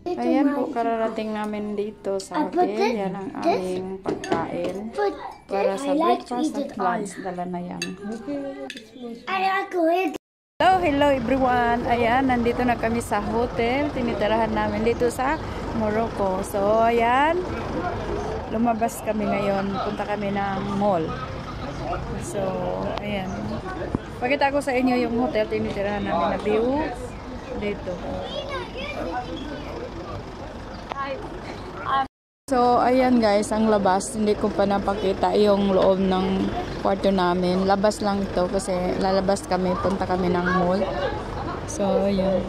Ayan po, kararating namin dito sa hotel. Yan ang aming pagkain. Para sa breakfast at lunch, dala na yan. Hello everyone. Ayan, nandito na kami sa hotel. Tinitirahan namin dito sa Morocco. So, ayan. Lumabas kami ngayon. Punta kami ng mall. So, ayan. Pakita ko sa inyo yung hotel. Tinitirahan namin na view. Dito. So, ayan guys, ang labas. Hindi ko pa napakita yung loob ng kwarto namin. Labas lang ito kasi lalabas kami, punta kami ng mall. So, ayan.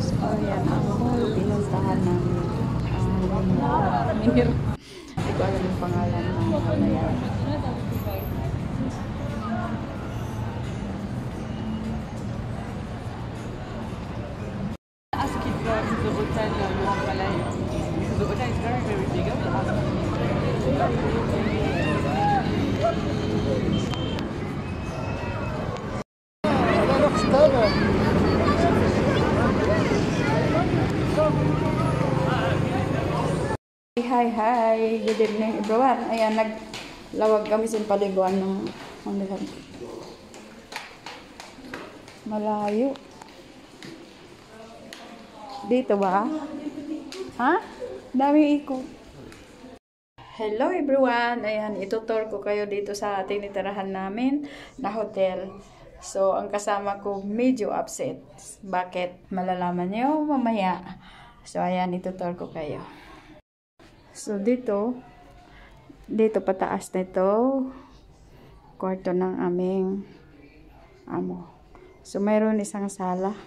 So, ayan, ang mall, pinuntahan namin. Hindi ko alam yung pangalan ng mall na yan. Hi, good evening everyone. Ayan, naglawag kami sa paliguan ng malayo. Dito ba? Ha? Dami ikot. Hello everyone. Ayan, itutur ko kayo dito sa tinitirahan namin na hotel. So, ang kasama ko medyo upset. Bakit? Malalaman nyo mamaya. So, ayan, itutur ko kayo. So, dito pataas nito, kwarto ng aming amo. So, mayroon isang sala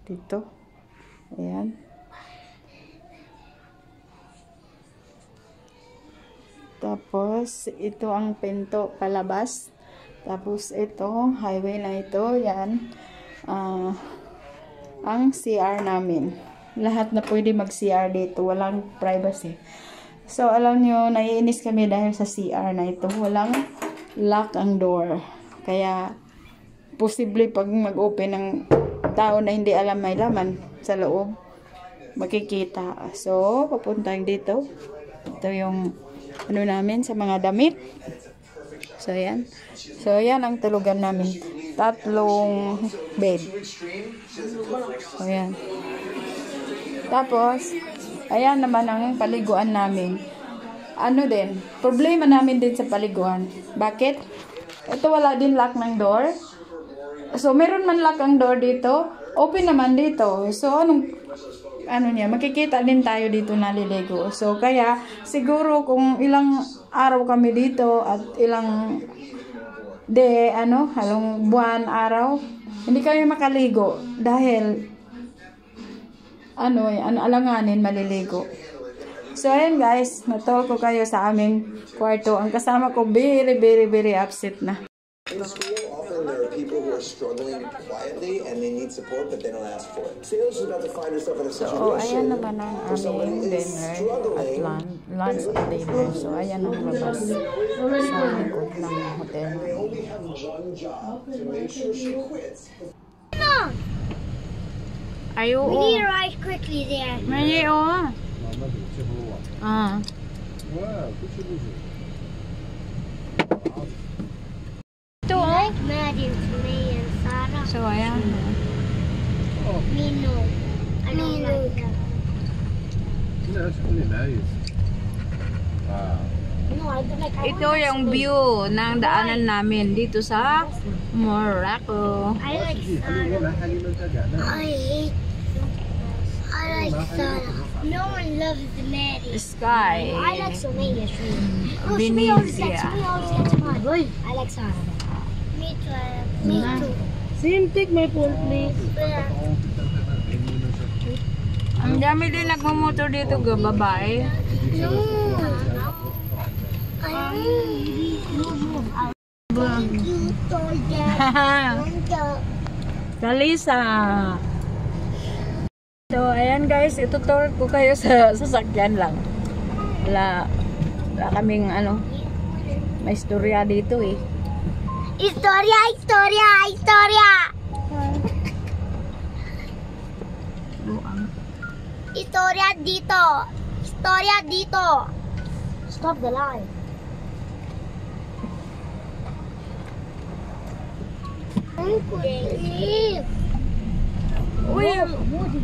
dito. Ayan. Tapos, ito ang pinto palabas. Tapos, ito, highway na ito. Yan. Ang CR namin. Lahat na pwede mag-CR dito. Walang privacy. So, alam nyo, naiinis kami dahil sa CR na ito. Walang lock ang door. Kaya, posible pag mag-open ng tao na hindi alam may laman sa loob, makikita. So, papuntang dito. Ito yung ano namin sa mga damit. So, ayan. So, ayan ang tulugan namin. 3 bed. So, ayan. Tapos, ayan naman ang paliguan namin. Ano din, problema namin din sa paliguan. Bakit? Ito wala din lock ng door. So, meron man lock ang door dito. Open naman dito. So, ano niya, makikita din tayo dito naliligo. So, kaya, siguro kung ilang araw kami dito at ilang halong buwan, araw, hindi kami makaligo. Dahil, alanganin, maliligo. So, ayan guys, natol ko kayo sa aming kwarto. Ang kasama ko, very upset na. In school, often there are people who are struggling quietly and they need support, but they don't ask for it. Sales is about to find herself in a situation. So, ayan naman ang aming dinner at lunch at dinner. So, ayan ang labas sa likod ng hotel. They only have one job to make sure she quits. Ayo. We need to ride quickly there. May Ito Like Maddie to me and Sarah. So, ayan. Me no. I don't like that. No, that's really nice. Wow. No, I don't like. Ito yung view ng daanan namin dito sa Morocco. I like Sarah. I like Sarah. No one loves the Maddie. Sky. I like Sumaya. No, Sumaya always gets mine. I like Sarah. Me too. Me too. Sim, take my phone, please. Ang dami din nagmamotor dito, babae. No. Kalisa. So, ayan guys, itutur ko kayo sa sasakyan lang. Wala kaming may istorya dito eh. Historia, historia, historia. Historia dito. Historia dito. Stop the line. Uy, Woody.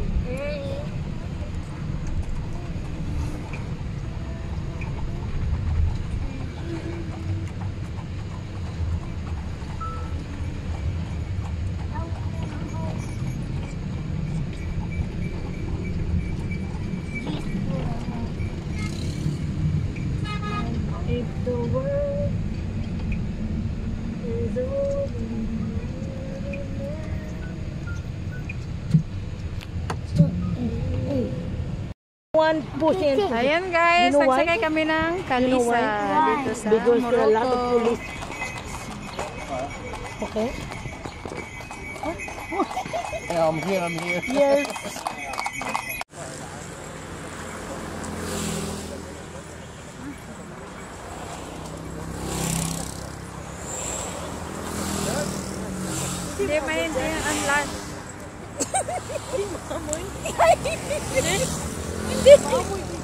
If the world is over. One pushing. Ayan guys, You know why? nagsakay kami ng Kalisa dito sa Because there are a lot of Morocco. police. Okay. Yeah, I'm here, I'm here. Yes. Hindi maintindihan ang lunch. Hindi.